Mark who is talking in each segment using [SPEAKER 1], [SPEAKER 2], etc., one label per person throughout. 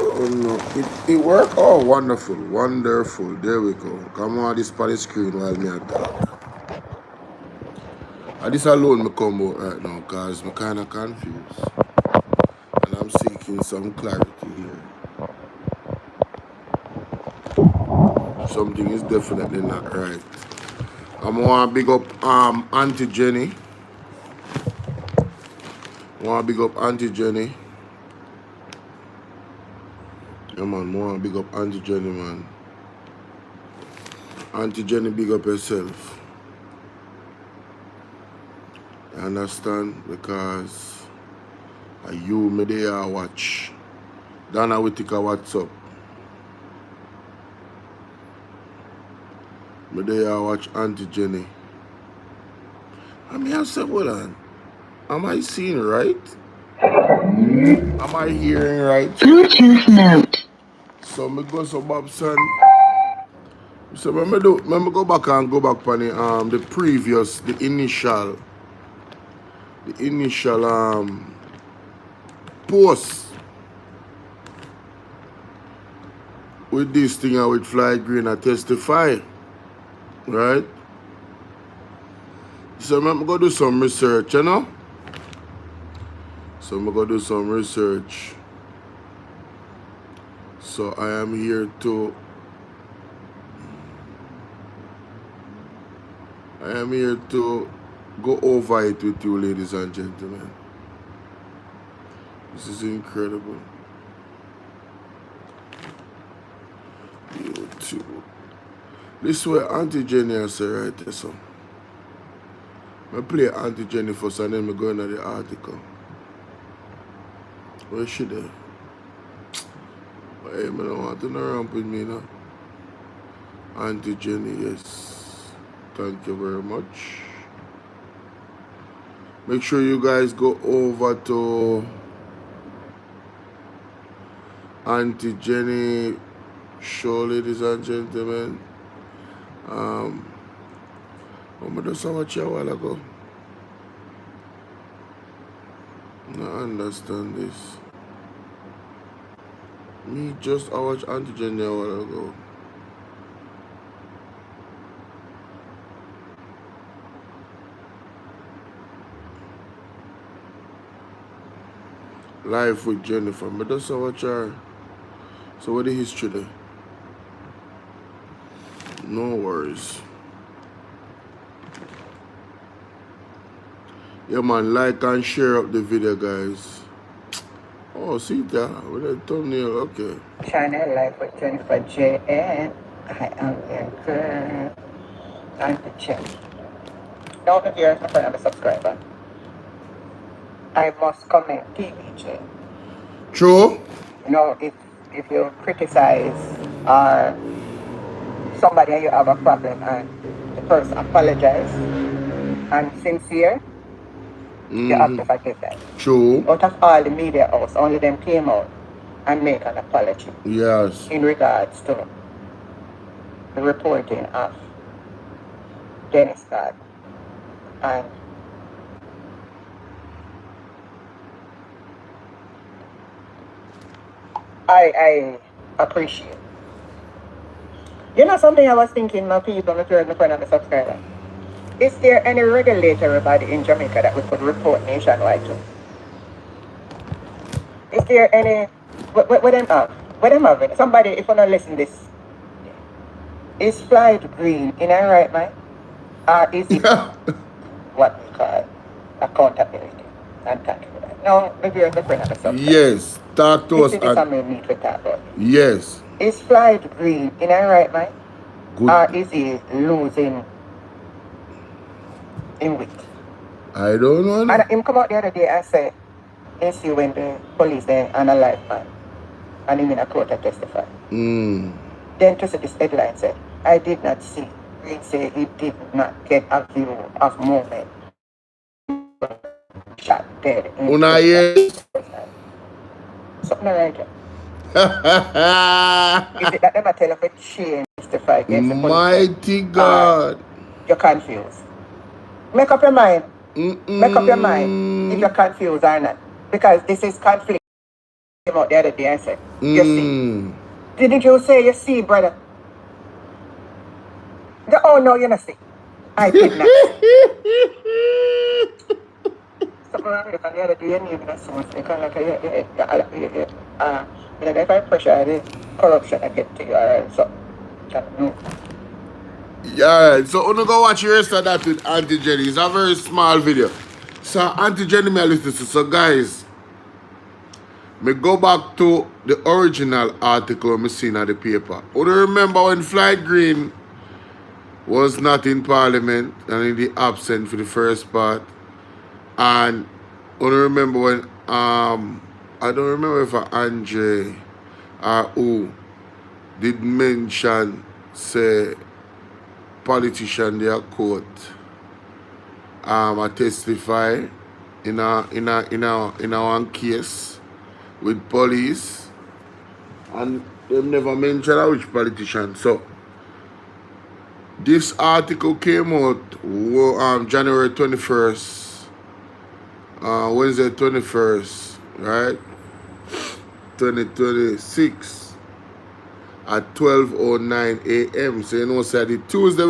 [SPEAKER 1] Oh no, it worked. Oh, wonderful, wonderful. There we go. Come on, this on the screen while me talk. And this alone me come out right now because I'm kind of confused and I'm seeking some clarity here. Something is definitely not right. I'm want to big up Auntie Jenny. Want to big up Auntie Jenny. Yeah man, want to big up Auntie Jenny, man. Auntie Jenny, big up yourself. You understand? Because you me there watch. Dana we take a WhatsApp. Me there watch Auntie Jenny. I mean I said, hold on. Am I seeing right? Am I hearing right?
[SPEAKER 2] Bluetooth mode.
[SPEAKER 1] So me go so Bobson. So remember go back and go back on the previous, the initial post with this thing and with Floyd Green I testify. Right? So I'm go do some research, you know? So I'm go do some research. So I am here to go over it with you, ladies and gentlemen. This is incredible. YouTube. This is where Auntie Jenny has said right there, so. I play Auntie Jenny first and then I go into the article. Where is she there? Hey, I don't want to ramp with me now. Auntie Jenny, yes. Thank you very much. Make sure you guys go over to Auntie Jenny show, ladies and gentlemen. I just watch a while ago. I understand this. Me just watch Auntie Jenny a while ago. Life with Jennifer. I just watch her. So what the history there? No worries. Yeah man, like and share up the video, guys. Oh, see that with the thumbnail, okay.
[SPEAKER 3] Channel Life with Jennifer J. And I am your girl. Time to check. Now if you're a friend of a subscriber, I must comment TBJ.
[SPEAKER 1] True.
[SPEAKER 3] You know, if you criticize or somebody and you have a problem and the person apologize and sincere, you have to forgive that.
[SPEAKER 1] True.
[SPEAKER 3] Out of all the media house, only them came out and make an apology.
[SPEAKER 1] Yes.
[SPEAKER 3] In regards to the reporting of Dennis Scott. And I appreciate. You know something I was thinking, my people, if you're in the front of the subscriber. Is there any regulatory body in Jamaica that we could report nationwide to? Is there any, what them have? What them have? Somebody, if you don't listen to this, is Floyd Green in our right mind? Or is it what we call accountability? And thank you for that. Now, maybe you're the friend of the subscriber.
[SPEAKER 1] Yes, talk to us.
[SPEAKER 3] This is something we need to talk about.
[SPEAKER 1] Yes.
[SPEAKER 3] Is Floyd Green in our right mind?
[SPEAKER 1] Good.
[SPEAKER 3] Or is he losing in weight?
[SPEAKER 1] I don't know.
[SPEAKER 3] And him come out the other day and say, you see when the police there and a live man and him in a court to testify. Then to see this headline said, I did not see. Green say he did not get a view of movement. Shot dead.
[SPEAKER 1] Una yes.
[SPEAKER 3] Something like that. Is it that them a tell of a change to fight against the police?
[SPEAKER 1] Mighty God.
[SPEAKER 3] You're confused. Make up your mind. Make up your mind if you're confused or not. Because this is conflict came out the other day and said, you see. Didn't you say you see, brother? Oh, no, you not see. I did not. So, the other day, you need to source. You can like, if I pressure the corruption, I get to you, alright? So,
[SPEAKER 1] yeah, so I'm gonna go watch the rest of that with Auntie Jenny. It's a very small video. So Auntie Jenny me listen to. So guys, me go back to the original article me seen at the paper. You remember when Floyd Green was not in Parliament and in the absent for the first part? And you remember when I don't remember if Andre or who did mention say politician their court I testify in a one case with police, and they never mention which politician. So this article came out January 21st, Wednesday 21st, right? 2026 at 12:09 a.m. So you know, so the Tuesday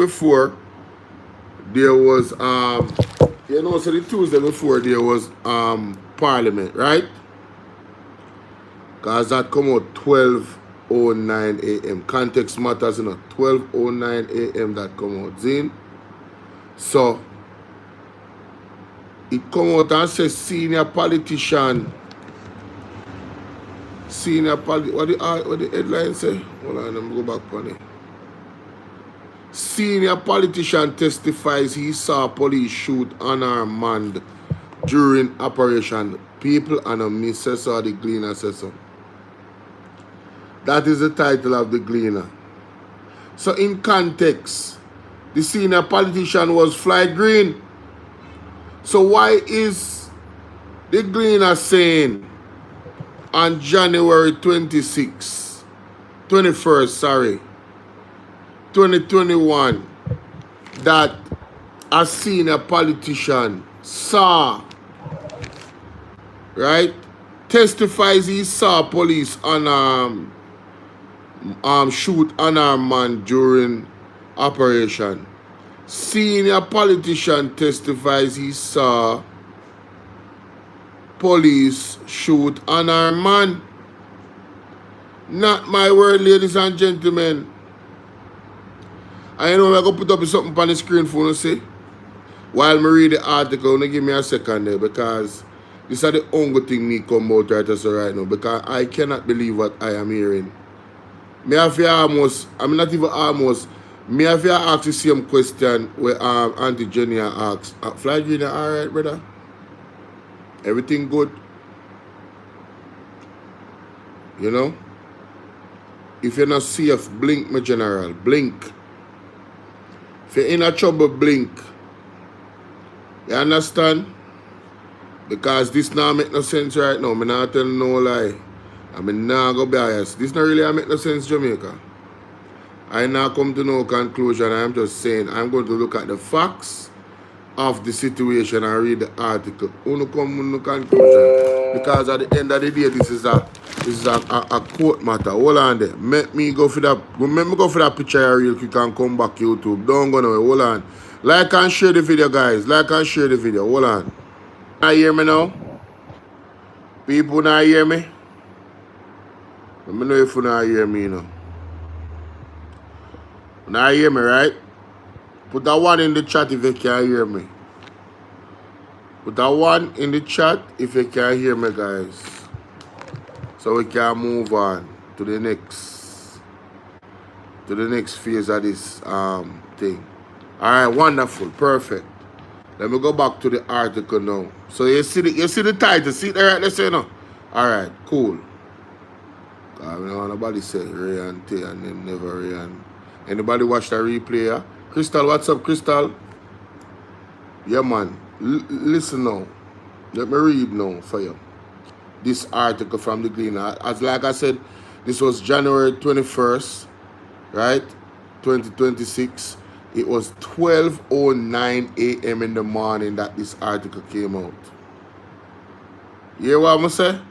[SPEAKER 1] before there was Parliament, right? Cause that come out 12:09 a.m. Context matters, you know. 12:09 a.m. that come out, Zin. So it come out and says senior politician. What the headline say? Hold on, let me go back on it. Senior politician testifies he saw police shoot unarmed man during operation. People and a missus or the Gleaner says so. That is the title of the Gleaner. So in context, the senior politician was Floyd Green. So why is the Gleaner saying on January 21st, 2021, that a senior politician saw, right, testifies he saw police shoot unarmed man during operation. Senior politician testifies he saw police shoot unarmed man. Not my word, ladies and gentlemen. I know I'm going to put up something on the screen for you, see? While I read the article, give me a second there, because this is the only thing me come out right now, because I cannot believe what I am hearing. Me have to almost, I'm not even almost, me have to ask the same question where Auntie Jenny asked. Floyd Green, all right, brother? Everything good? You know? If you're not safe, blink, my general. Blink. If you're in a trouble, blink. You understand? Because this now make no sense right now. I'm not telling no lie. I mean, now go bias. This not really make no sense, Jamaica. I now come to no conclusion. I'm just saying I'm going to look at the facts of the situation and read the article. Uno come to no conclusion. Because at the end of the day, this is a court matter. Hold on there. Let me go for that picture real quick and come back YouTube. Don't go nowhere. Hold on. Like and share the video, guys. Like and share the video. Hold on. Now hear me now? People now hear me? Let me know if you not hear me now. Now hear me, right? Put that one in the chat if you can hear me. Put that one in the chat if you can hear me, guys. So we can move on to the next phase of this thing. Alright, wonderful, perfect. Let me go back to the article now. So you see the title, see it right there, say no? Alright, cool. I don't know nobody say Ray and Tay and them never Ray and anybody watch the replay? Yeah? Crystal, what's up, Crystal? Yeah, man. Listen now. Let me read now for you. This article from the Gleaner. As like I said, this was January 21st, right? 2026. It was 12:09 a.m. in the morning that this article came out. You hear what I'm saying?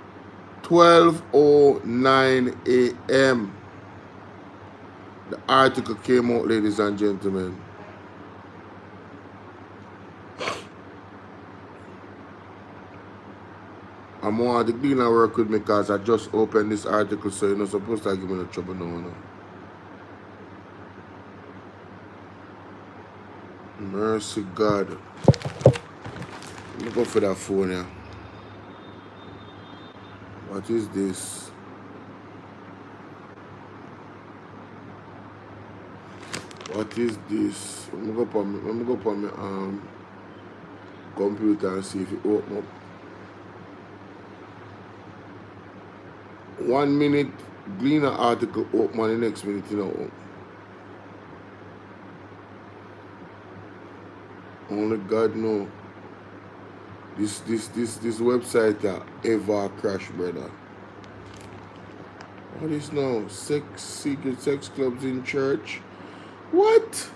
[SPEAKER 1] 12:09 a.m. The article came out, ladies and gentlemen. I'm going to clean and work with me because I just opened this article, so you're not supposed to give me no trouble now. Mercy God. Let me go for that phone here. What is this? What is this? Let me go on my computer and see if it open up. 1 minute, Gleaner article open, and the next minute, you know. Only God know. This website ever crash, brother. What is now? Secret sex clubs in church? What?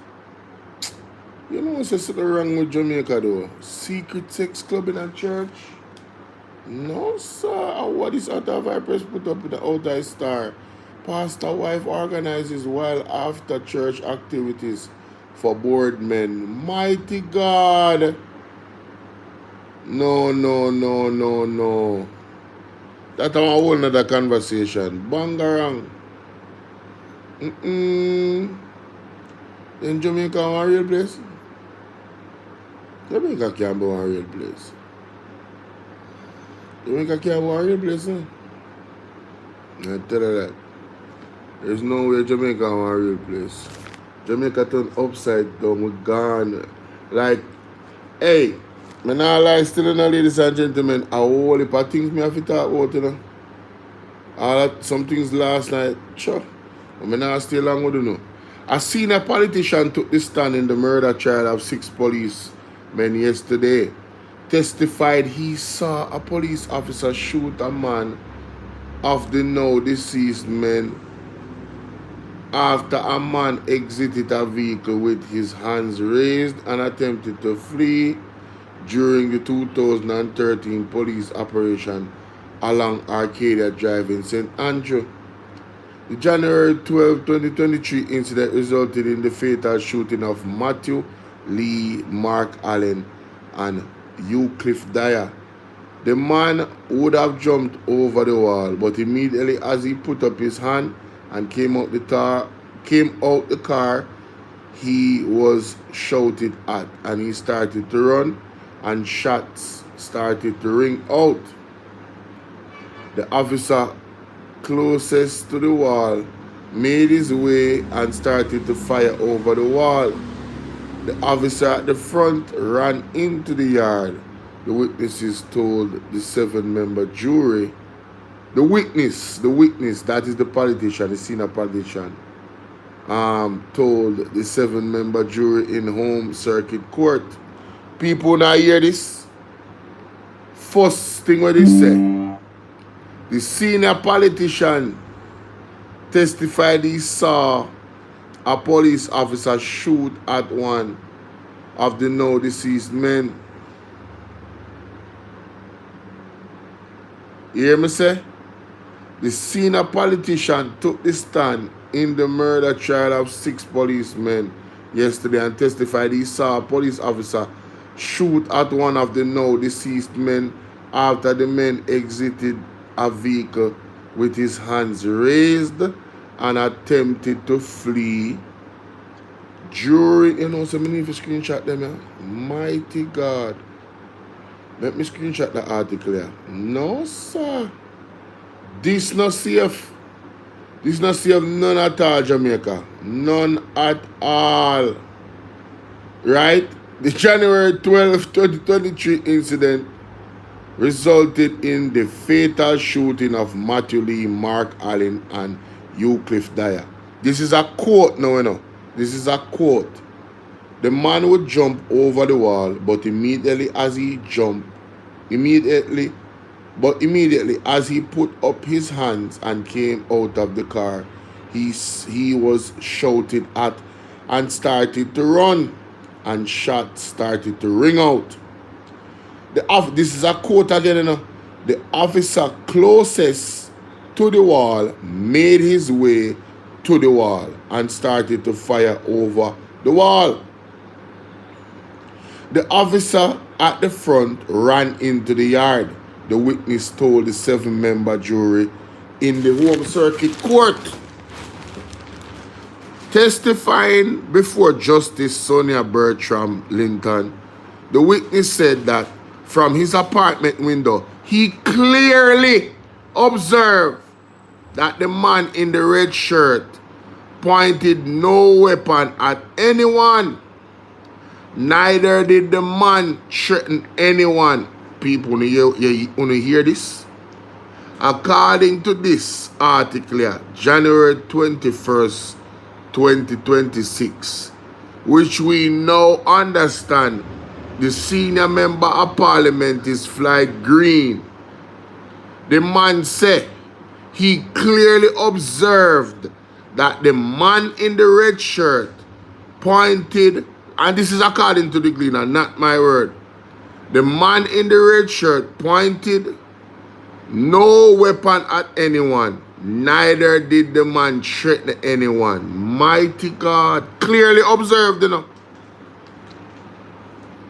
[SPEAKER 1] You know what's something wrong with Jamaica though? Secret sex club in a church? No, sir. What is Outer Vipers put up with the Outer Star? Pastor wife organizes while after church activities for bored men. Mighty God. No. That's a whole nother conversation. Bangarang. In Jamaica, a real place? Jamaica can't be a real place. Jamaica can't be a real place, huh? I tell you that. There's no way Jamaica is a real place. Jamaica turned upside down, we're gone. Like, hey, I not lie still, ladies and gentlemen, a whole heap of things me have to talk about, you know. Some things last night, sure. I'm not stay long with you know. A senior politician took the stand in the murder trial of 6 policemen yesterday. Testified he saw a police officer shoot a man of the now deceased men after a man exited a vehicle with his hands raised and attempted to flee during the 2013 police operation along Arcadia Drive in St. Andrew. The January 12, 2023 incident resulted in the fatal shooting of Matthew Lee, Mark Allen, and Eucliffe Dyer. The man would have jumped over the wall, but immediately as he put up his hand and came out the car, he was shouted at and he started to run and shots started to ring out. The officer closest to the wall made his way and started to fire over the wall. The officer at the front ran into the yard. The witnesses told the 7-member jury. The witness, that is the politician, the senior politician, told the 7-member jury in home circuit court. People now hear this. First thing what they say. The senior politician testified he saw a police officer shoot at one of the now deceased men. You hear me say? The senior politician took the stand in the murder trial of 6 policemen yesterday and testified he saw a police officer shoot at one of the now deceased men after the men exited a vehicle with his hands raised and attempted to flee during, you know, so many need to screenshot them here. Mighty God. Let me screenshot the article here. No, sir. This not safe. This not safe none at all, Jamaica. None at all. Right? The January 12, 2023 incident resulted in the fatal shooting of Matthew Lee, Mark Allen, and Eucliffe Dyer. This is a quote now, you know. This is a quote. The man would jump over the wall, but immediately as he put up his hands and came out of the car, he was shouted at and started to run, and shots started to ring out. This is a quote again, you know. The officer closest to the wall made his way to the wall and started to fire over the wall. The officer at the front ran into the yard, the witness told the 7-member jury in the Home Circuit Court. Testifying before Justice Sonia Bertram Linton, the witness said that from his apartment window, he clearly observed that the man in the red shirt pointed no weapon at anyone. Neither did the man threaten anyone. People, you hear this? According to this article, January 21st, 2026, which we now understand the senior member of parliament is Floyd Green. The man said he clearly observed that the man in the red shirt pointed, and this is according to the Gleaner, not my word. The man in the red shirt pointed no weapon at anyone. Neither did the man threaten anyone. Mighty God. Clearly observed, you know.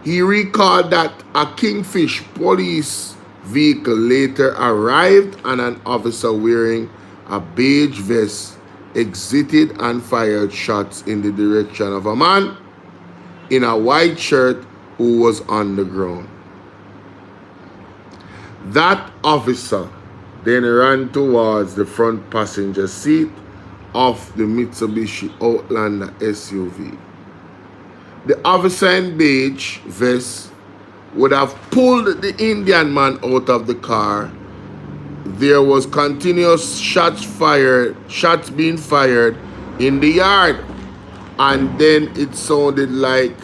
[SPEAKER 1] He recalled that a Kingfish police vehicle later arrived and an officer wearing a beige vest exited and fired shots in the direction of a man in a white shirt who was on the ground. That officer then ran towards the front passenger seat of the Mitsubishi Outlander SUV. The officer in beige vest would have pulled the Indian man out of the car. There was continuous shots being fired in the yard, and then it sounded like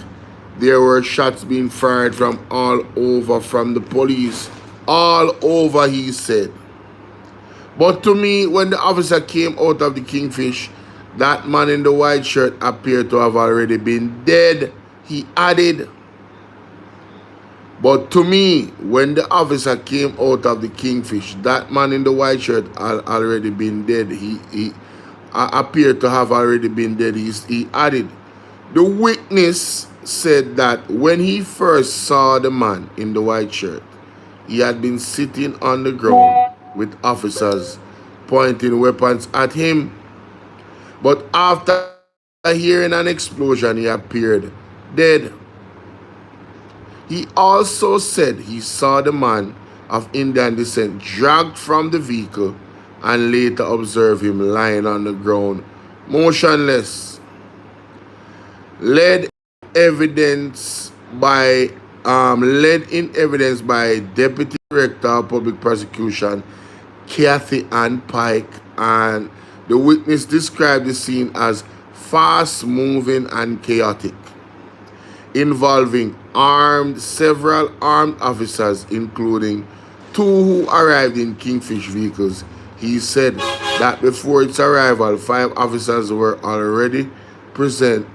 [SPEAKER 1] there were shots being fired from all over, from the police, all over, he said. But to me, when the officer came out of the Kingfish, that man in the white shirt appeared to have already been dead, he added. But to me, when the officer came out of the Kingfish, that man in the white shirt had already been dead. He appeared to have already been dead. He added. The witness said that when he first saw the man in the white shirt, he had been sitting on the ground with officers pointing weapons at him. But after hearing an explosion, he appeared dead. He also said he saw the man of Indian descent dragged from the vehicle and later observed him lying on the ground, motionless. Led in evidence by Deputy Director of Public Prosecution Kathy Ann Pike, and the witness described the scene as fast-moving and chaotic, involving several armed officers, including 2 who arrived in Kingfish vehicles. He said that before its arrival, 5 officers were already present,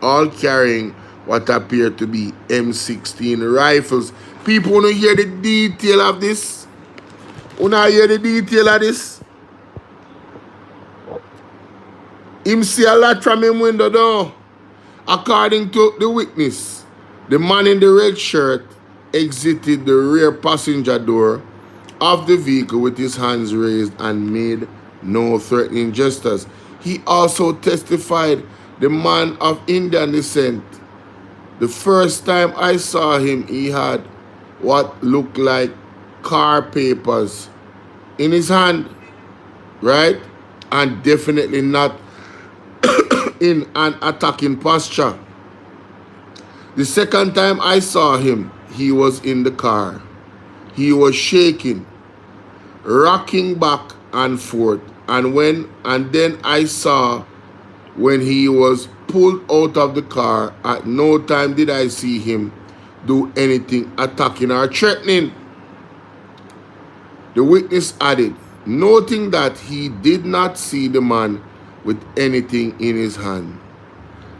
[SPEAKER 1] all carrying what appeared to be M16 rifles. People want to hear the detail of this? Want to hear the detail of this? Him see a lot from him window down. According to the witness, the man in the red shirt exited the rear passenger door of the vehicle with his hands raised and made no threatening gestures. He also testified the man of Indian descent. The first time I saw him, he had what looked like car papers in his hand, right? And definitely not in an attacking posture. The second time I saw him, he was in the car. He was shaking, rocking back and forth. And then I saw when he was pulled out of the car. At no time did I see him do anything attacking or threatening. The witness added, noting that he did not see the man with anything in his hand.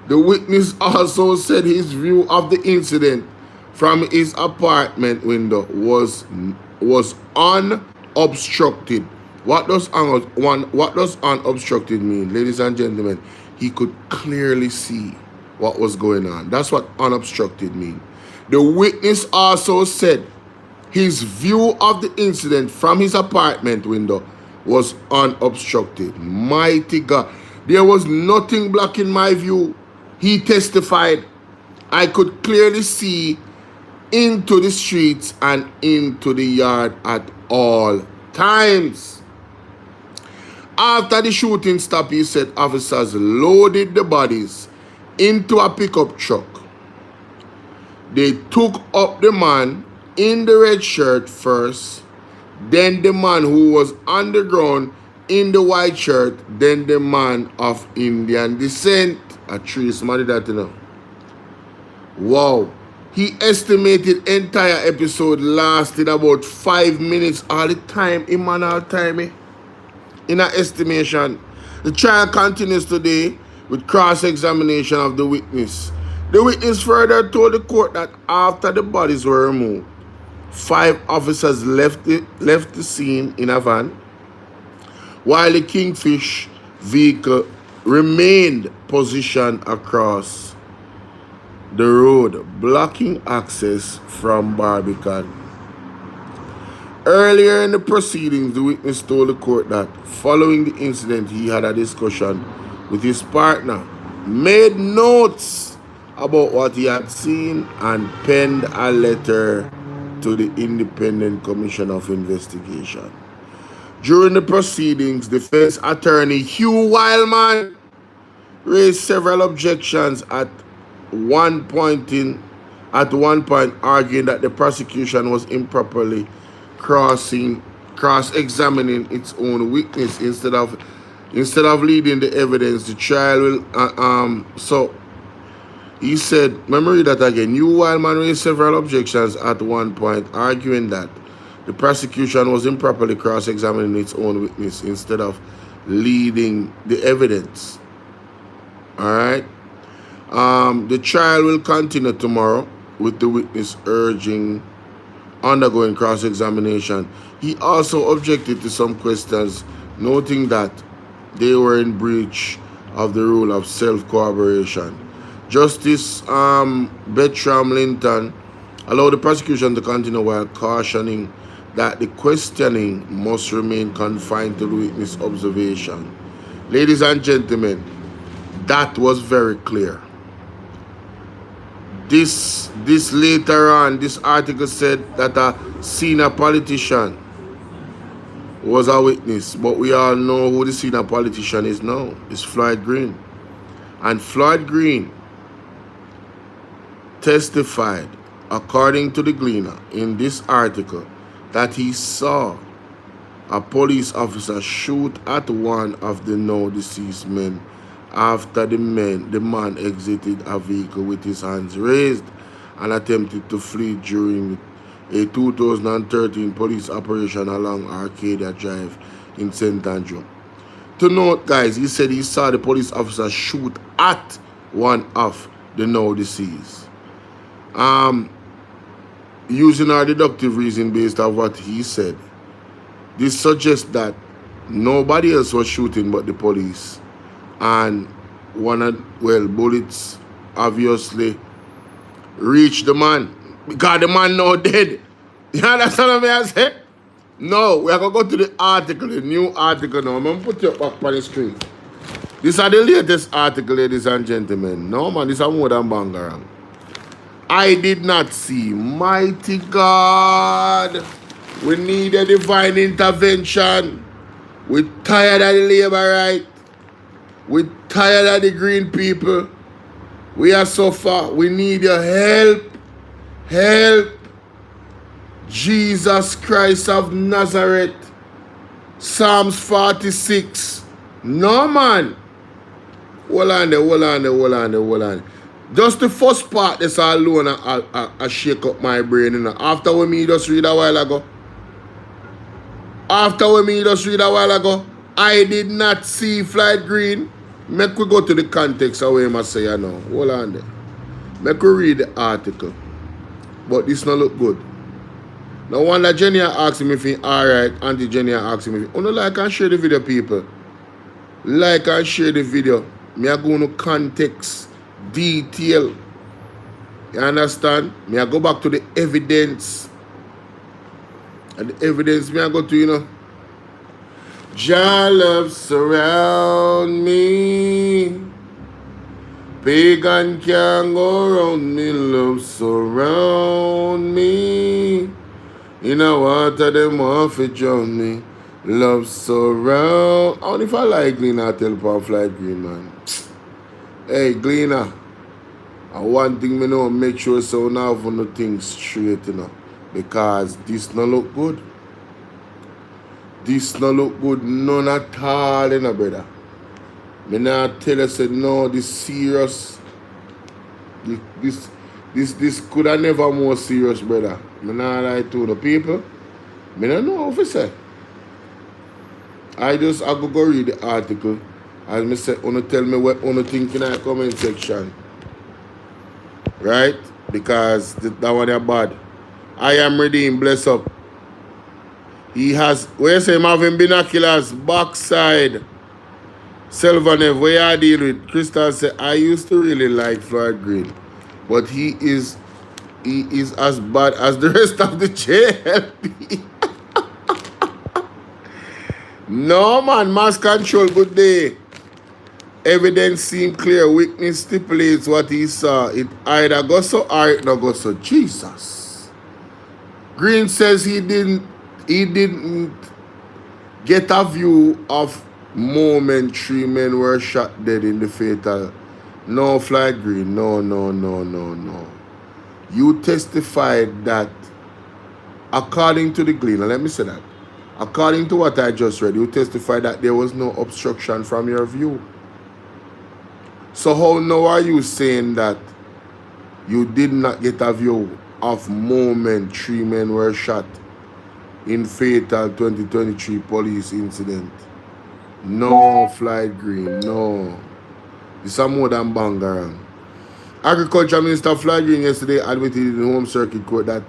[SPEAKER 1] The witness also said his view of the incident from his apartment window was was unobstructed. What does unobstructed mean? Ladies and gentlemen, he could clearly see what was going on. That's what unobstructed means. The witness also said his view of the incident from his apartment window was unobstructed. Mighty God. There was nothing blocking my view. He testified, I could clearly see into the streets and into the yard at all times. After the shooting stopped, he said officers loaded the bodies into a pickup truck. They took up the man in the red shirt first, then the man who was on the ground in the white shirt, then the man of Indian descent. A tree somebody that you know. Wow. He estimated entire episode lasted about 5 minutes all the time. All time. In an estimation. The trial continues today with cross-examination of the witness. The witness further told the court that after the bodies were removed, 5 officers left the scene in a van, while the Kingfish vehicle remained positioned across the road, blocking access from Barbican. Earlier in the proceedings, the witness told the court that following the incident, he had a discussion with his partner, made notes about what he had seen, and penned a letter to the Independent Commission of Investigation. During the proceedings, defense attorney Hugh Wildman raised several objections at one point arguing that the prosecution was improperly cross-examining its own witness instead of leading the evidence. The trial will so he said, let me read that again. Hugh Wildman raised several objections at one point, arguing that the prosecution was improperly cross-examining its own witness instead of leading the evidence. All right. The trial will continue tomorrow with the witness undergoing cross-examination. He also objected to some questions, noting that they were in breach of the rule of self-corroboration. Justice Bertram Linton allowed the prosecution to continue while cautioning that the questioning must remain confined to the witness observation. Ladies and gentlemen, that was very clear. This later on, this article said that a senior politician was a witness, but we all know who the senior politician is now. It's Floyd Green. And Floyd Green testified, according to the Gleaner, in this article, that he saw a police officer shoot at one of the now deceased men after the man exited a vehicle with his hands raised and attempted to flee during a 2013 police operation along Arcadia Drive in St. Andrew. To note, guys, he said he saw the police officer shoot at one of the now deceased. Using our deductive reason based on what he said, this suggests that nobody else was shooting but the police, and bullets obviously reached the man because the man now dead. You understand what I say? No, we are going to go to the article, the new article now. I'm going to put it back on the screen. These are the latest article, ladies and gentlemen. No, man, this is more than Bangarang. I did not see. Mighty God. We need a divine intervention. We're tired of the labor right. We're tired of the green people. We are so far. We need your help. Help. Jesus Christ of Nazareth. Psalms 46. No, man. Hold on there. Just the first part, this alone, I shake up my brain. You know? After what me just read a while ago. I did not see Floyd Green. Make we go to the context of what I must say, you know. Hold on there. Make we read the article. But this not look good. No wonder Jenny asked him if he alright. Auntie Jenny asked him if he... like and share the video, people. Like and share the video. Me I go into context, detail. You understand? Me I go back to the evidence. And the evidence me I go to, you know. Jah love surround me. Pagan can't go around me. Love surround me. In a water them want to drown me. Love surround. Only if I like Gleaner, I tell Paul Fly Green, man. Hey, Gleaner. And one thing me know, make sure so now for no things straight, you know. Because this no look good. This no look good, none at all, you know, brother. Me not tell you, say, no, this serious. This could have never more serious, brother. Me not lie to the people. Me don't know how to say. I go read the article. As me say, wanna tell me what wanna think in the comment section. Right? Because that one is bad. I am redeemed, bless up. He has, where you say him having binoculars, backside. Selvanev, where you deal with? Crystal said, I used to really like Floyd Green. But he is as bad as the rest of the JLP. No man, mass control, good day. Evidence seemed clear. Witness stipulates what he saw. It either go so or it not go so. Jesus. Green says he didn't get a view of moment 3 men were shot dead in the fatal. No, Floyd Green. No. You testified that according to the Gleaner, let me say that. According to what I just read, you testified that there was no obstruction from your view. So how now are you saying that you did not get a view of moment 3 men were shot in fatal 2023 police incident? No, Floyd Green, no. This is more than Bangarang. Agriculture Minister Floyd Green yesterday admitted in the Home Circuit Court that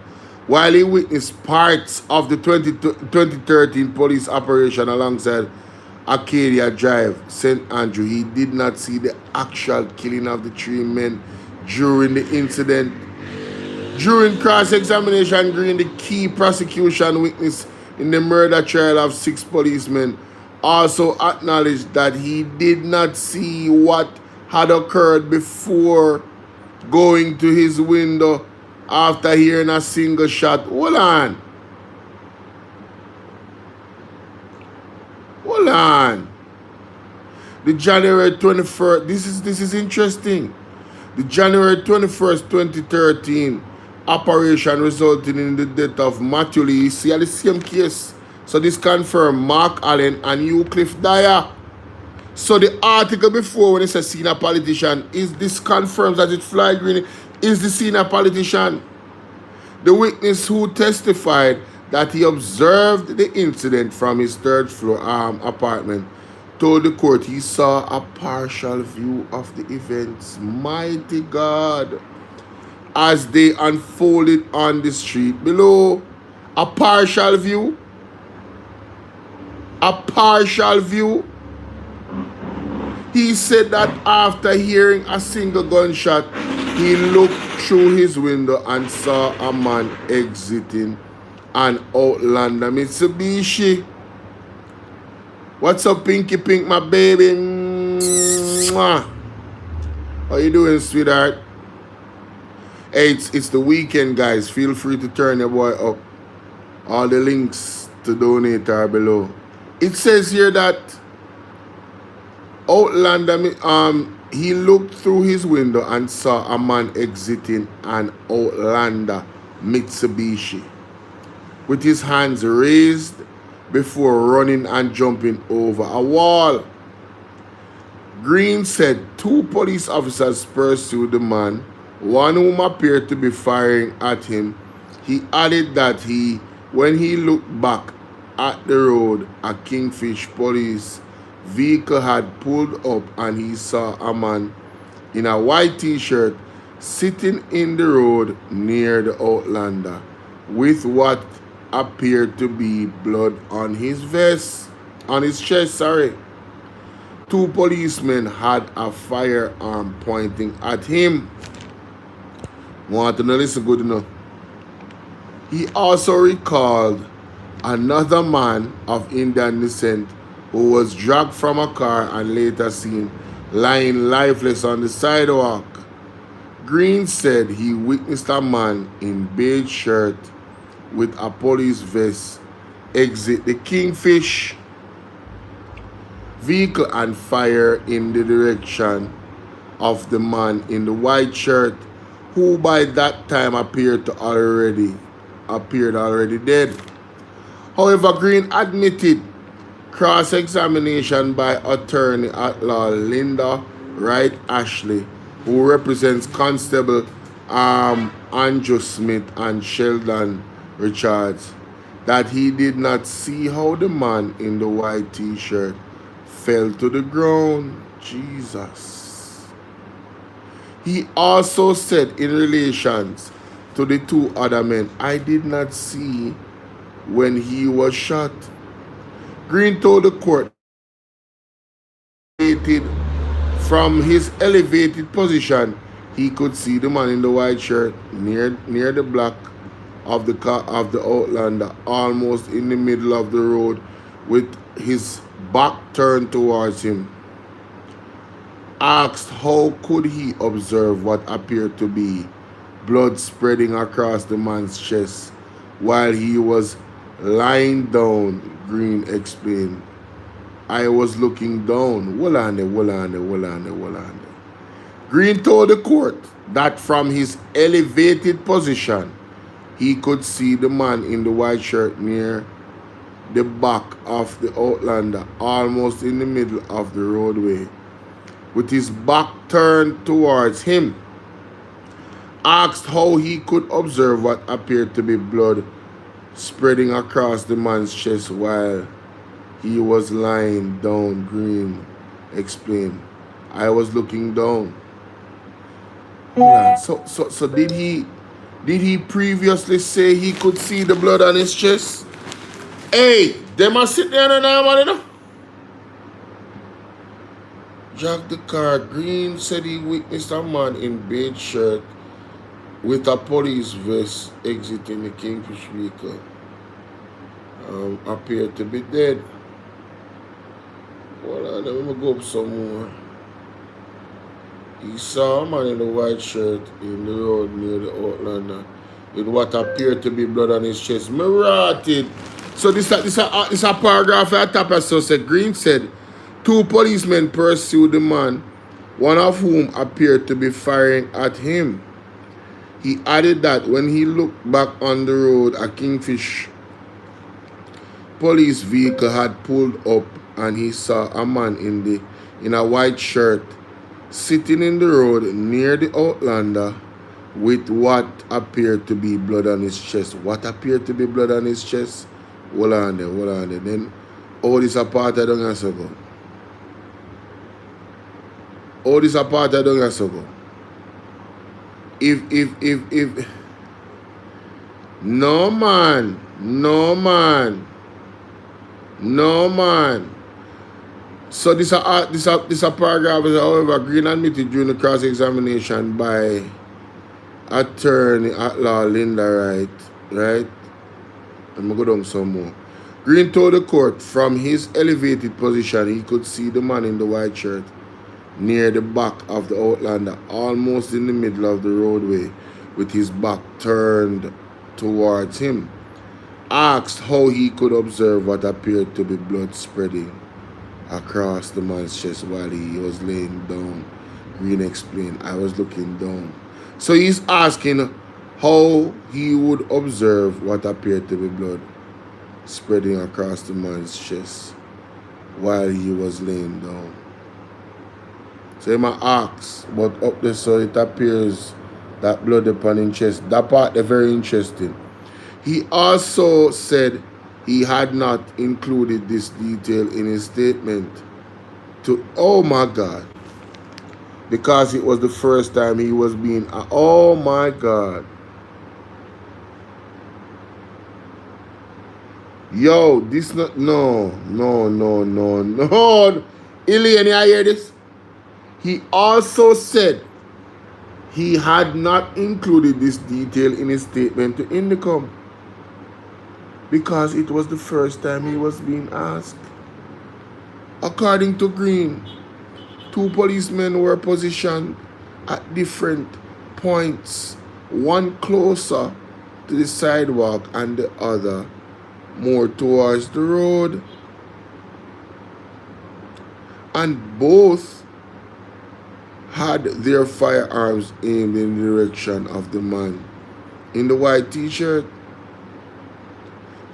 [SPEAKER 1] while he witnessed parts of the 2013 police operation alongside Arcadia Drive, St. Andrew, he did not see the actual killing of the 3 men during the incident. During cross-examination, Green, the key prosecution witness in the murder trial of 6 policemen, also acknowledged that he did not see what had occurred before going to his window after hearing a single shot. Hold on. The January 21st, this is interesting. The January 21st, 2013 operation resulting in the death of Matthew Lee. See the same case. So this confirmed Mark Allen and Eucliffe Dyer. So the article before when it says senior politician, this confirms that it's Floyd Green is the senior politician. The witness who testified that he observed the incident from his 3rd floor apartment told the court he saw a partial view of the events. Mighty God. As they unfolded on the street below. A partial view. A partial view. He said that after hearing a single gunshot, he looked through his window and saw a man exiting an Outlander Mitsubishi. What's up, Pinky Pink, my baby? Mwah. How you doing, sweetheart? Hey, it's the weekend, guys. Feel free to turn your boy up. All the links to donate are below. It says here that Outlander, he looked through his window and saw a man exiting an Outlander Mitsubishi with his hands raised before running and jumping over a wall. Green said 2 police officers pursued the man, one whom appeared to be firing at him. He added that when he looked back at the road, a Kingfish police vehicle had pulled up and he saw a man in a white t-shirt sitting in the road near the Outlander with what appeared to be blood on his vest, on his chest, sorry. Two policemen had a firearm pointing at him. Want to know, listen good enough. He also recalled another man of Indian descent who was dragged from a car and later seen lying lifeless on the sidewalk. Green said he witnessed a man in beige shirt with a police vest exit the Kingfish vehicle and fire in the direction of the man in the white shirt, who by that time appeared already dead. However, Green admitted cross-examination by attorney at law Linda Wright Ashley, who represents Constable Andrew Smith and Sheldon Richards, that he did not see how the man in the white t-shirt fell to the ground. Jesus. He also said in relations to the two other men, I did not see when he was shot. Green told the court from his elevated position, he could see the man in the white shirt near the block of the car of the Outlander, almost in the middle of the road, with his back turned towards him. Asked how could he observe what appeared to be blood spreading across the man's chest while he was lying down, Green explained. I was looking down. Green told the court that from his elevated position, he could see the man in the white shirt near the back of the Outlander, almost in the middle of the roadway, with his back turned towards him. Asked how he could observe what appeared to be blood spreading across the man's chest while he was lying down, Green explained. I was looking down. So did he previously say he could see the blood on his chest? Hey, they must sit there and man, you know. Jack the car. Green said he witnessed a man in beige shirt with a police vest exiting the Kingfish vehicle. Appeared to be dead. Well, let me go up some more. He saw a man in a white shirt in the road near the Outlander with what appeared to be blood on his chest. Me wrote it. So this a paragraph at the top. So said Green said two policemen pursued the man, one of whom appeared to be firing at him. He added that when he looked back on the road, a Kingfish police vehicle had pulled up and he saw a man in a white shirt sitting in the road near the Outlander with what appeared to be blood on his chest. What appeared to be blood on his chest? Hold on there. Then, this apart I don't have to go. This apart I don't have to go. If no man. So this a paragraph is, however, Green admitted during the cross-examination by attorney at law Linda Wright, right? I'm gonna go down some more. Green told the court from his elevated position he could see the man in the white shirt near the back of the Outlander, almost in the middle of the roadway, with his back turned towards him. Asked how he could observe what appeared to be blood spreading across the man's chest while he was laying down, Green explained. I was looking down. So he's asking how he would observe what appeared to be blood spreading across the man's chest while he was laying down. So he might ask, but up there so it appears that blood upon his chest. That part is very interesting. He also said he had not included this detail in his statement to, oh my God, because it was the first time he was being, oh my God. Yo, this not no. Ilian, you hear this? He also said he had not included this detail in his statement to Indicom because it was the first time he was being asked. According to Green, two policemen were positioned at different points, one closer to the sidewalk and the other more towards the road. And both had their firearms aimed in the direction of the man in the white t-shirt.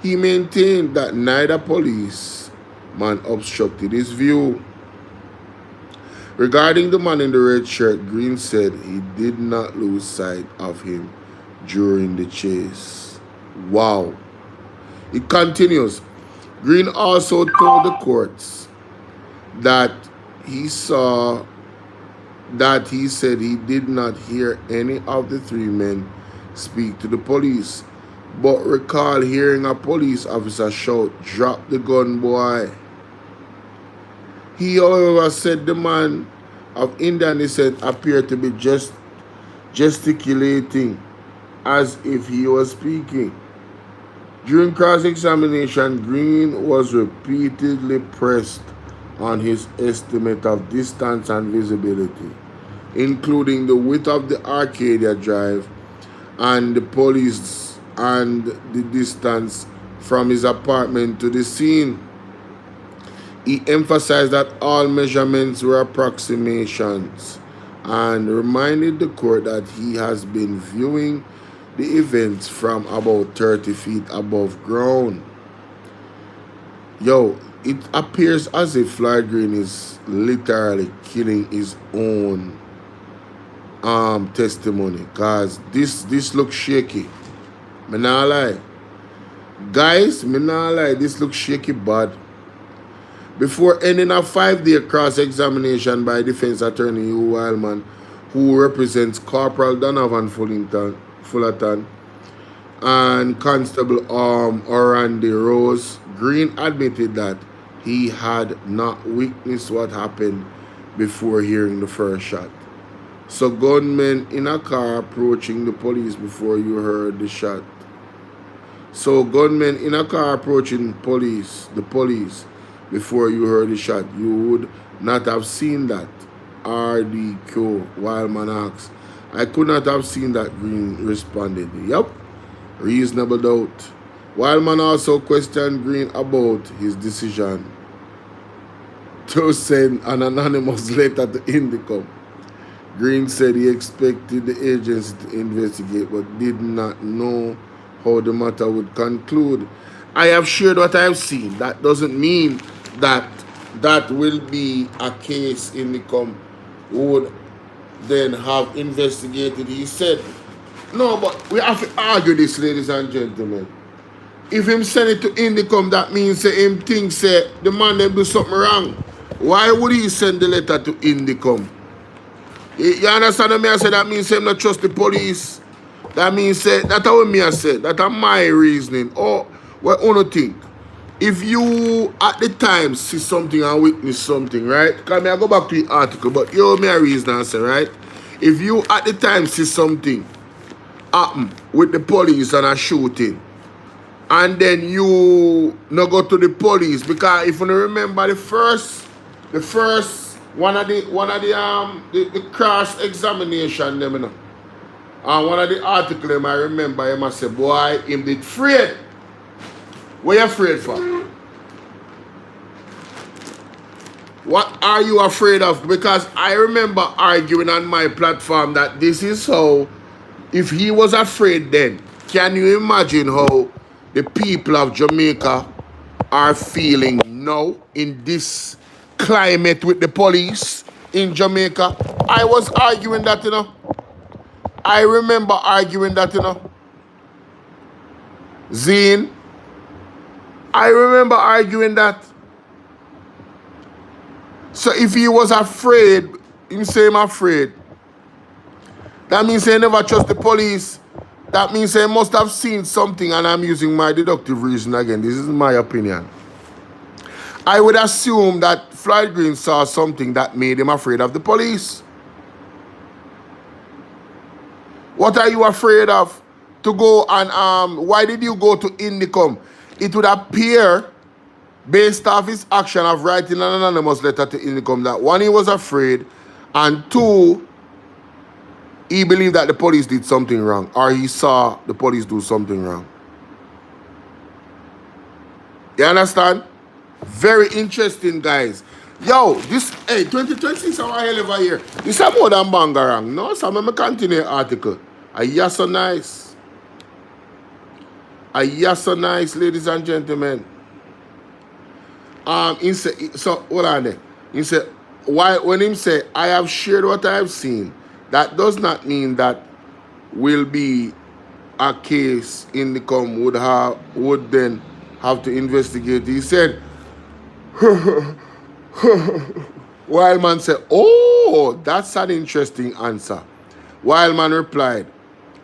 [SPEAKER 1] He maintained that neither policeman obstructed his view. Regarding the man in the red shirt, Green said he did not lose sight of him during the chase. Wow. It continues. Green also told the courts that he said he did not hear any of the three men speak to the police, but recall hearing a police officer shout, "Drop the gun, boy." He, however, said the man of Indian descent appeared to be just gesticulating as if he was speaking. During cross-examination, Green was repeatedly pressed on his estimate of distance and visibility, including the width of the Arcadia Drive and the police and the distance from his apartment to the scene. He emphasized that all measurements were approximations and reminded the court that he has been viewing the events from about 30 feet above ground. Yo, it appears as if Floyd Green is literally killing his own testimony, cause this looks shaky. Me nah lie. Guys, me nah lie, this looks shaky bad. Before ending a 5-day cross-examination by defense attorney Hugh Wildman, who represents Corporal Donovan Fullerton and Constable Orandi Rose, Green admitted that he had not witnessed what happened before hearing the first shot. So gunmen in a car approaching the police before you heard the shot. So gunmen in a car approaching the police before you heard the shot. You would not have seen that. RDQ, Wildman asked. I could not have seen that, Green responded. Yep, reasonable doubt. Wildman also questioned Green about his decision to send an anonymous letter to Indicom. Green said he expected the agency to investigate but did not know how the matter would conclude. I have shared what I have seen. That doesn't mean that that will be a case Indicom would then have investigated. He said, no, but we have to argue this, ladies and gentlemen. If him send it to Indicom, that means him thinks the man them do something wrong. Why would he send the letter to Indicom? You understand what I say? That means him not trust the police. That means that's what me I said. That's my reasoning. Or what you think? If you at the time see something and witness something, right? Because I go back to the article, but you me a reason answer, right? If you at the time see something happen with the police and a shooting, and then you no go to the police, because if you remember the first one of the cross examination them, you know, and one of the articles them I remember him I say, boy, him did afraid. What are you afraid for? What are you afraid of? Because I remember arguing on my platform that this is how, if he was afraid then, can you imagine how the people of Jamaica are feeling now in this climate with the police in Jamaica? I was arguing that, you know. I remember arguing that, you know. Zine. I remember arguing that. So if he was afraid, him say him afraid, that means he never trust the police. That means they must have seen something, and I'm using my deductive reason again. This is my opinion. I would assume that Floyd Green saw something that made him afraid of the police. What are you afraid of? To go and why did you go to Indicom? It would appear, based off his action of writing an anonymous letter to Indicom, that one, he was afraid, and two, he believed that the police did something wrong, or he saw the police do something wrong. You understand? Very interesting, guys. Yo, this, hey, 2026 is our hell of a year. This is more than Bangarang. No, so I'm going to continue the article. Yes, so nice. Yes, so nice, ladies and gentlemen. So, hold on there. He said, why, when him say, I have shared what I have seen, that does not mean that will be a case Indicom would then have to investigate. He said, Wildman said, oh, that's an interesting answer. Wildman replied,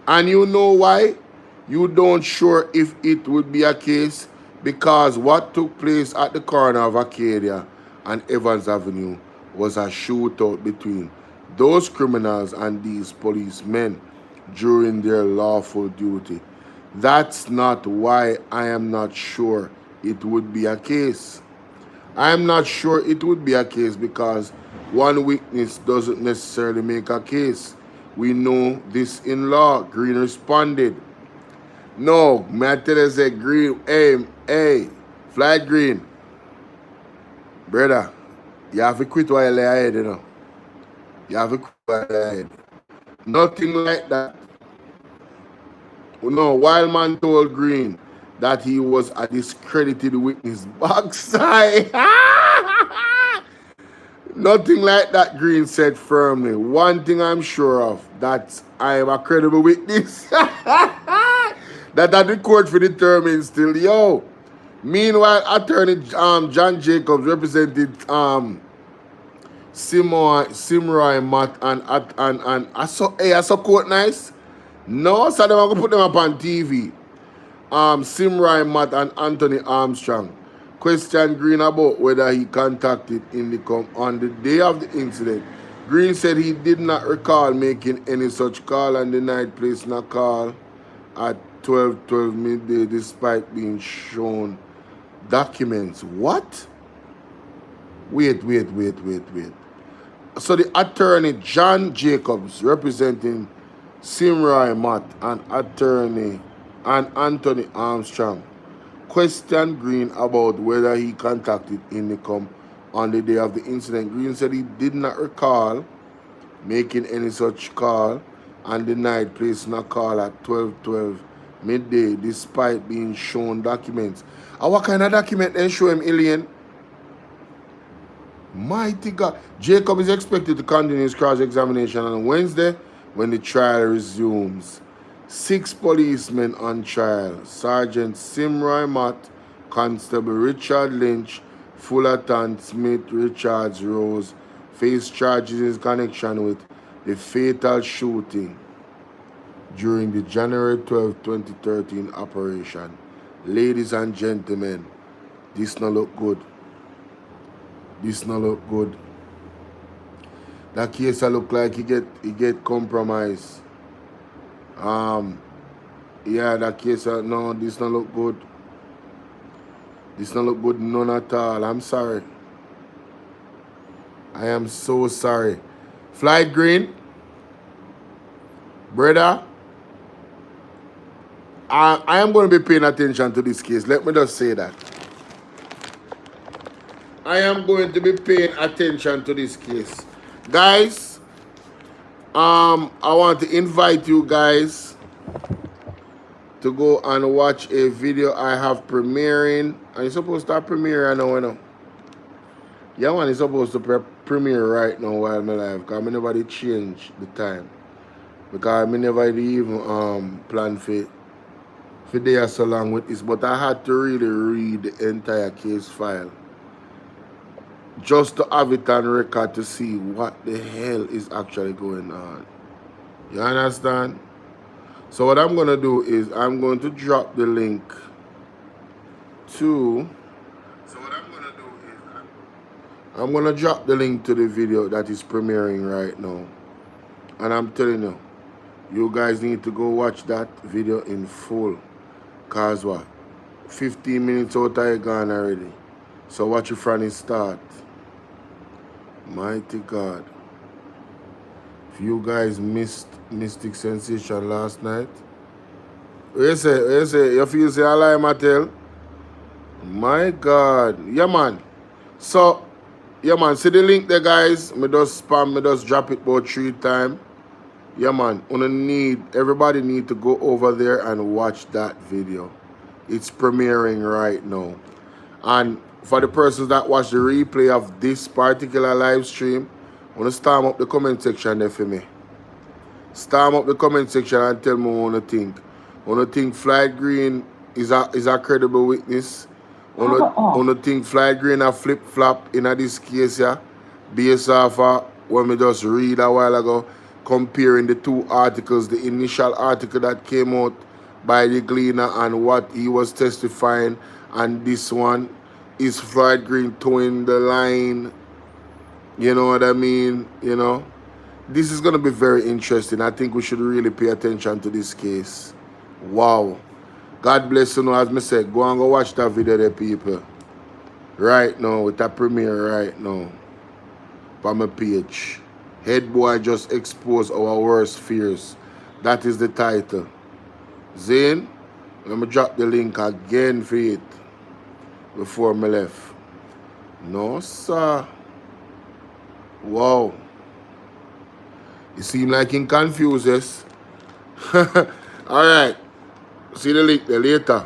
[SPEAKER 1] and you know why? You don't sure if it would be a case, because what took place at the corner of Arcadia and Evans Avenue was a shootout between those criminals and these policemen during their lawful duty. That's not why I am not sure it would be a case. I am not sure it would be a case because one witness doesn't necessarily make a case. We know this in law. Green responded. No, may I tell you, say Green, hey, Floyd Green, brother, you have to quit while you're ahead, you know. You have to quit while you're ahead. Nothing like that. No, Wildman told Green that he was a discredited witness. Backside. Nothing like that, Green said firmly. One thing I'm sure of, that I am a credible witness. That the court for determine still. Yo. Meanwhile, attorney John Jacobs represented Simroy Matt and I saw court nice. No, so them I'm gonna put them up on TV. Simroy Matt and Anthony Armstrong questioned Green about whether he contacted Indicom on the day of the incident. Green said he did not recall making any such call and denied placing a call at 12:12 midday despite being shown documents. What? Wait. So the attorney John Jacobs representing Simroy Matt and Anthony Armstrong questioned Green about whether he contacted Indicom on the day of the incident. Green said he did not recall making any such call and denied placing a call at 12:12 midday despite being shown documents. And what kind of document then show him, alien? Mighty God. Jacob is expected to continue his cross-examination on Wednesday when the trial resumes. 6 policemen on trial. Sergeant Simroy Matt, Constable Richard Lynch, Fullerton Smith Richards Rose face charges in connection with the fatal shooting during the January 12, 2013 operation. Ladies and gentlemen, this no look good. This no look good. That case look like he get compromised. Yeah, that case no, this no look good. This no look good none at all. I'm sorry. I am so sorry. Floyd Green, brother, I am going to be paying attention to this case. Let me just say that. I am going to be paying attention to this case. Guys, I want to invite you guys to go and watch a video I have premiering. And it's supposed to premiere now, you know. Yeah, man, it's supposed to premiere right now while I'm live. Because I never did change the time. Because I never did even plan for there so long with this. But I had to really read the entire case file. Just to have it on record to see what the hell is actually going on. You understand? So what I'm gonna do is I'm going to drop the link to. So what I'm gonna do is I'm gonna drop the link to the video that is premiering right now, and I'm telling you, you guys need to go watch that video in full. Cause what? 15 minutes out I gone already. So watch it from the start. Mighty God. If you guys missed Mystic Sensation last night, you say, you feel say I lie, Mattel? My God. Yeah, man. So, yeah, man, see the link there, guys? Me just spam, me just drop it about 3 times. Yeah, man, everybody need to go over there and watch that video. It's premiering right now. And for the persons that watch the replay of this particular live stream, I want to storm up the comment section there for me. Storm up the comment section and tell me what you think. Want to think Floyd Green is a credible witness? Want to think Floyd Green a flip-flop in this case here? Based off what me just read a while ago, comparing the 2 articles, the initial article that came out by the Gleaner and what he was testifying, and this one is Floyd Green towing the line. You know what I mean? You know, this is going to be very interesting. I think we should really pay attention to this case. Wow. God bless you. As me said, go and go watch that video there, people. Right now, with that premiere right now. On my page. Head boy just exposed our worst fears. That is the title. Zane, let me drop the link again for it before me left. No, sir. Wow. You seem like in confuses. Alright. See the link there later.